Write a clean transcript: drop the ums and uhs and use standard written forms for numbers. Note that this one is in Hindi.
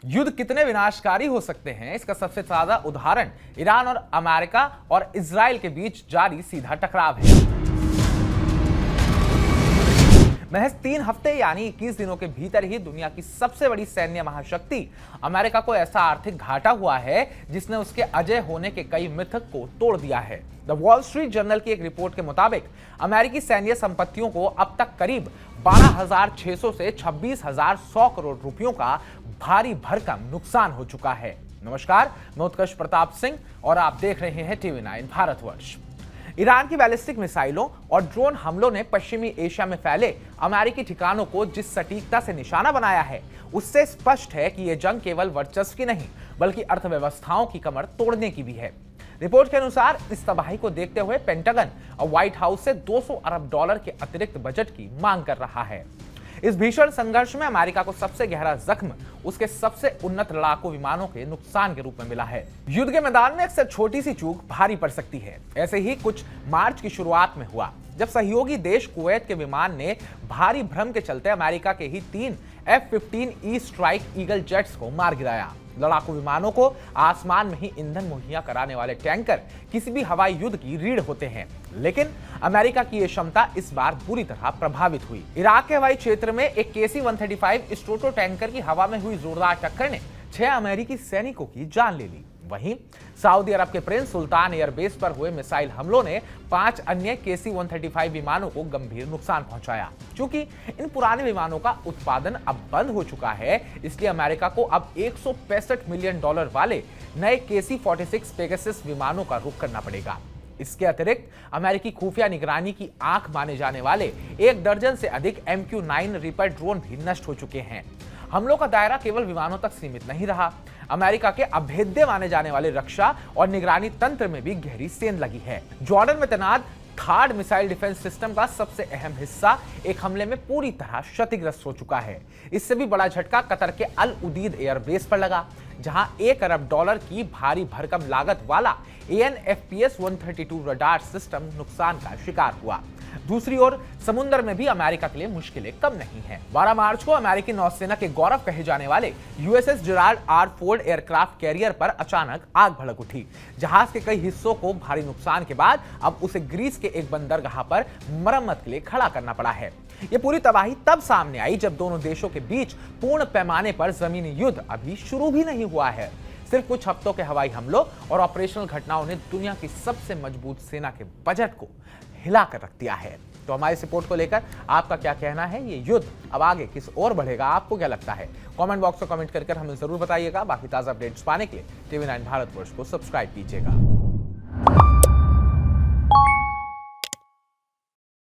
युद्ध कितने विनाशकारी हो सकते हैं, इसका सबसे ज्यादा उदाहरण ईरान और अमेरिका और इजराइल के बीच जारी सीधा टकराव है। महज 3 हफ्ते यानी 21 दिनों के भीतर ही दुनिया की सबसे बड़ी सैन्य महाशक्ति अमेरिका को ऐसा आर्थिक घाटा हुआ है जिसने उसके अजेय होने के कई मिथक को तोड़ दिया है। द वॉल स्ट्रीट जर्नल की एक रिपोर्ट के मुताबिक अमेरिकी सैन्य संपत्तियों को अब तक करीब 12,600 से 26,100 करोड़ रुपयों का भारी भरकम नुकसान हो चुका है। नमस्कार, मैं उत्कर्ष प्रताप सिंह और आप देख रहे हैं TV9 भारतवर्ष। ईरान की बैलिस्टिक मिसाइलों और ड्रोन हमलों ने पश्चिमी एशिया में फैले अमेरिकी ठिकानों को जिस सटीकता से निशाना बनाया है, उससे स्पष्ट है कि यह जंग केवल वर्चस्व की नहीं बल्कि अर्थव्यवस्थाओं की कमर तोड़ने की भी है। रिपोर्ट के अनुसार इस तबाही को देखते हुए पेंटागन और व्हाइट हाउस से $200 अरब के अतिरिक्त बजट की मांग कर रहा है। इस भीषण संघर्ष में अमेरिका को सबसे गहरा जख्म उसके सबसे उन्नत लड़ाकू विमानों के नुकसान के रूप में मिला है। युद्ध के मैदान में अक्सर छोटी सी चूक भारी पड़ सकती है। ऐसे ही कुछ मार्च की शुरुआत में हुआ जब सहयोगी देश कुवैत के विमान ने भारी भ्रम के चलते अमेरिका के ही 3 F-15E स्ट्राइक ईगल जेट्स को मार गिराया। लड़ाकू विमानों को आसमान में ही ईंधन मुहैया कराने वाले टैंकर किसी भी हवाई युद्ध की रीढ़ होते हैं, लेकिन अमेरिका की यह क्षमता इस बार बुरी तरह प्रभावित हुई। इराक के हवाई क्षेत्र में एक KC-135 स्ट्रोटो टैंकर की हवा में हुई जोरदार टक्कर ने 6 अमेरिकी सैनिकों की जान ले ली। वहीं सऊदी अरब के प्रिंस सुल्तान एयरबेस पर हुए मिसाइल हमलों ने 5 अन्य KC-135 विमानों को गंभीर नुकसान पहुंचाया। चूंकि इन पुराने विमानों का उत्पादन अब बंद हो चुका है, इसलिए अमेरिका को अब $165 मिलियन वाले नए KC-46 पेगासस विमानों का रुख करना पड़ेगा। इसके अतिरिक्त अमेरिकी खुफिया निगरानी की आंख माने जाने वाले 1 दर्जन से अधिक MQ-9 रीपर ड्रोन भी नष्ट हो चुके हैं। हमलों का दायरा केवल विमानों तक सीमित नहीं रहा, अमेरिका के अभेद्य माने जाने वाले रक्षा और निगरानी तंत्र में भी गहरी सेंध लगी है। जॉर्डन में तैनात थार्ड मिसाइल डिफेंस सिस्टम का सबसे अहम हिस्सा एक हमले में पूरी तरह क्षतिग्रस्त हो चुका है। इससे भी बड़ा झटका कतर के अल उदीद एयरबेस पर लगा, जहां $1 अरब की भारी भरकम लागत वाला AN/FPS-132 रडार सिस्टम नुकसान का शिकार हुआ। दूसरी ओर समुद्र में भी अमेरिका के लिए मुश्किलें कम नहीं हैं। 12 मार्च को अमेरिकी नौसेना के गौरव कहे जाने वाले USS Gerald R Ford aircraft carrier पर अचानक आग भड़क उठी। जहाज के कई हिस्सों को भारी नुकसान के बाद अब उसे ग्रीस के एक बंदरगाह पर मरम्मत के लिए खड़ा करना पड़ा है। यह पूरी तबाही तब सामने आई जब दोनों देशों के बीच पूर्ण पैमाने पर जमीनी युद्ध अभी शुरू भी नहीं हुआ है। सिर्फ कुछ हफ्तों के हवाई हमलों और ऑपरेशनल घटनाओं ने दुनिया की सबसे मजबूत सेना के बजट को हिलाकर रख दिया है। तो हमारी इस रिपोर्ट को लेकर आपका क्या कहना है? ये युद्ध अब आगे किस ओर बढ़ेगा, आपको क्या लगता है? कमेंट बॉक्स में कमेंट कर हमें जरूर बताइएगा। बाकी ताजा अपडेट्स पाने के लिए TV9 भारतवर्ष को सब्सक्राइब कीजिएगा।